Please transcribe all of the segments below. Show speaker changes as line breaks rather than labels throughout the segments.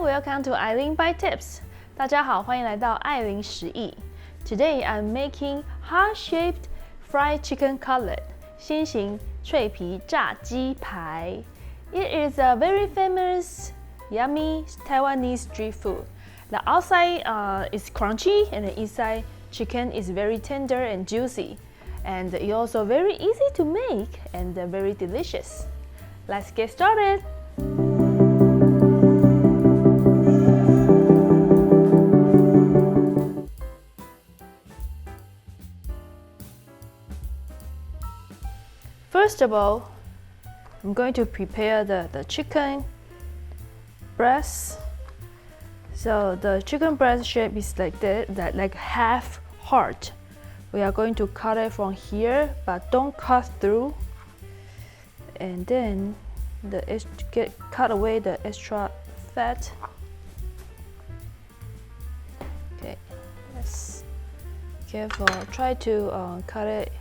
welcome to Aileen Bite Tips. 大家好，欢迎来到艾琳食艺。Today I'm making heart-shaped fried chicken cutlet. 心形脆皮炸鸡排。It is a very famous, yummy Taiwanese street food. The outside is crunchy and the inside chicken is very tender and juicy. And it's also very easy to make and very delicious. Let's get started. First of all, I'm going to prepare the chicken breast. So the chicken breast shape is like that, like half heart. We are going to cut it from here, but don't cut through. And then cut away the extra fat. Okay, let's be careful. Try to cut it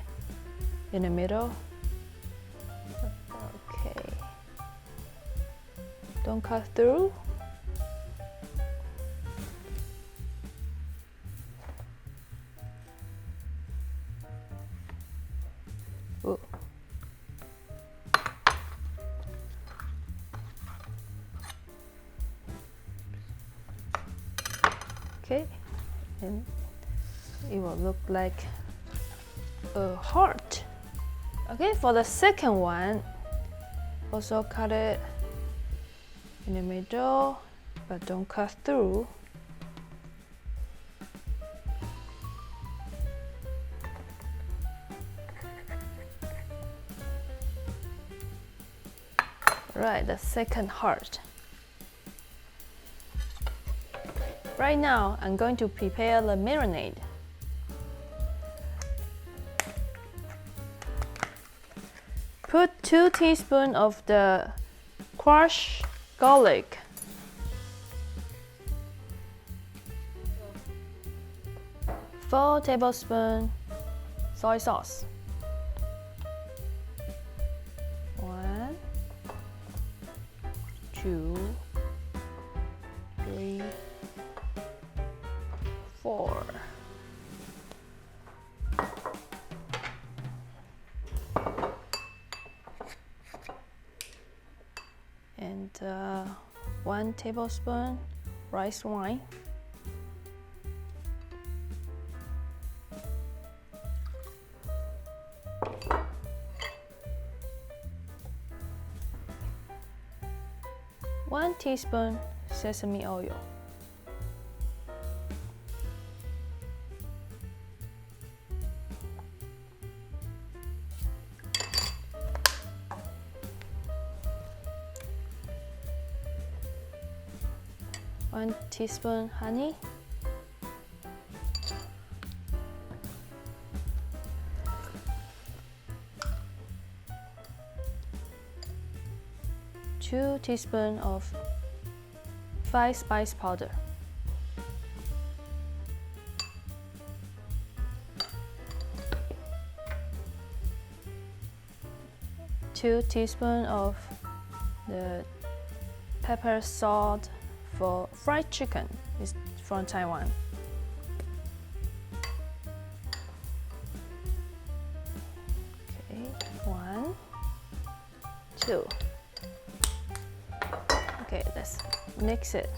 in the middle. Okay. Don't cut through. Ooh. Okay, and it will look like a heart. Okay, for the second one, also cut it in the middle, but don't cut through. Right, the second heart. Right now, I'm going to prepare the marinade. Put 2 teaspoons of the crushed garlic. Four tablespoons soy sauce. 1, 2, 3, 4. And 1 tablespoon rice wine. One teaspoon sesame oil. One teaspoon honey. Two teaspoons of 5 spice powder. 2 teaspoons of the pepper salt for fried chicken. It's from Taiwan. Okay, 1, 2. Okay, let's mix it.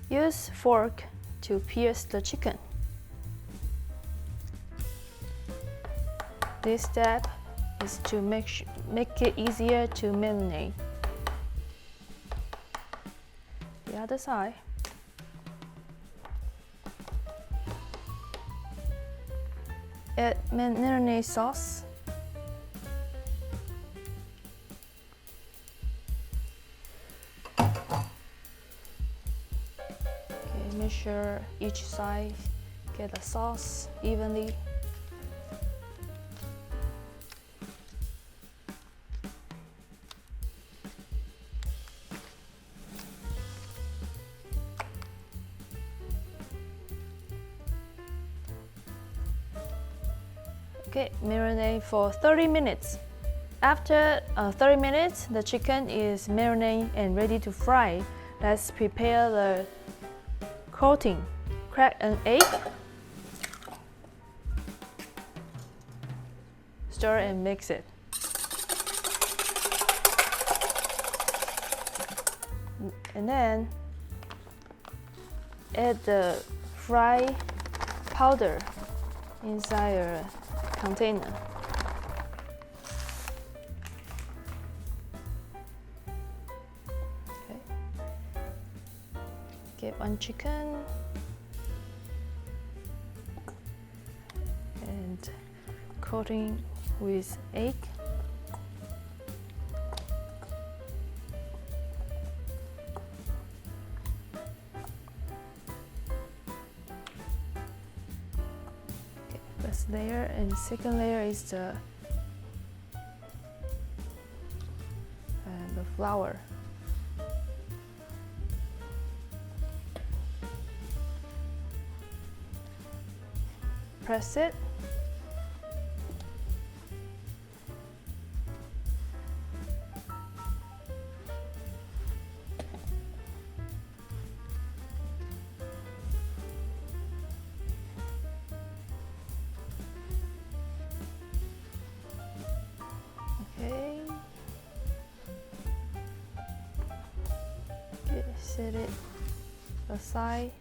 Use fork to pierce the chicken. This step is to make it easier to marinate. The other side. Add marinade sauce. Okay, make sure each side get the sauce evenly. Okay, marinate for 30 minutes. After 30 minutes, the chicken is marinated and ready to fry. Let's prepare the coating. Crack an egg. Stir and mix it. And then add the fry powder inside a container. Okay. Get one chicken and coating with egg. First layer, and second layer is the flour. Press it. Set it aside.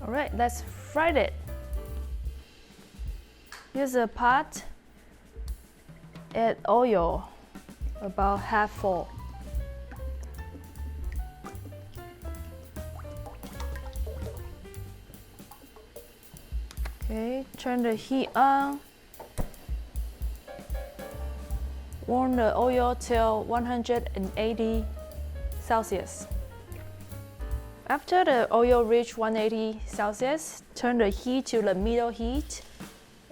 All right, let's fry it. Use a pot. Add oil, about half full. Okay, turn the heat on. Warm the oil till 180 Celsius. After the oil reach 180 Celsius, turn the heat to the middle heat,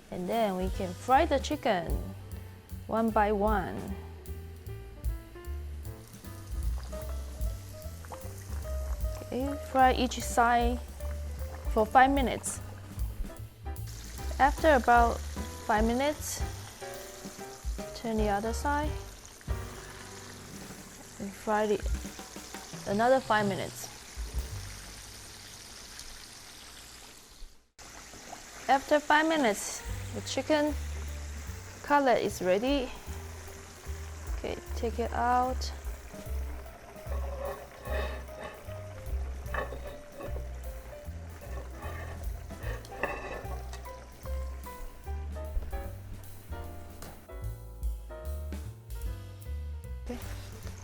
and then we can fry the chicken one by one. Okay, fry each side for 5 minutes. After about 5 minutes, turn the other side and fry it another 5 minutes. After 5 minutes, the chicken cutlet is ready. Okay, take it out. Okay.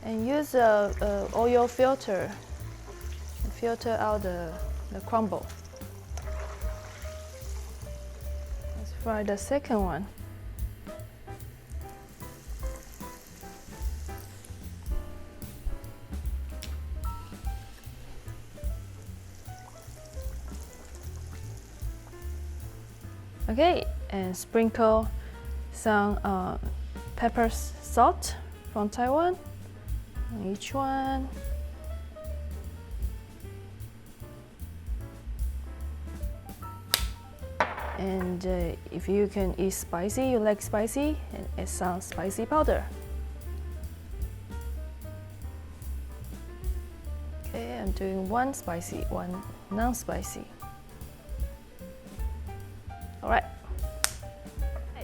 And use a oil filter and filter out the crumble. Let's fry the second one. Okay, and sprinkle some pepper salt from Taiwan on each one. And if you can eat spicy, you like spicy, and add some spicy powder. Okay, I'm doing one spicy, one non-spicy. All right.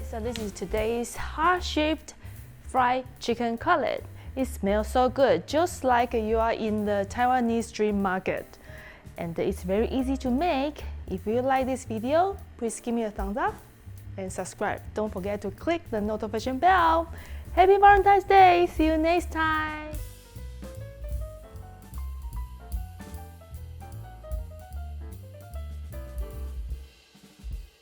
So this is today's heart-shaped fried chicken cutlet. It smells so good, just like you are in the Taiwanese street market. And it's very easy to make. If you like this video, please give me a thumbs up and subscribe. Don't forget to click the notification bell. Happy Valentine's Day! See you next time!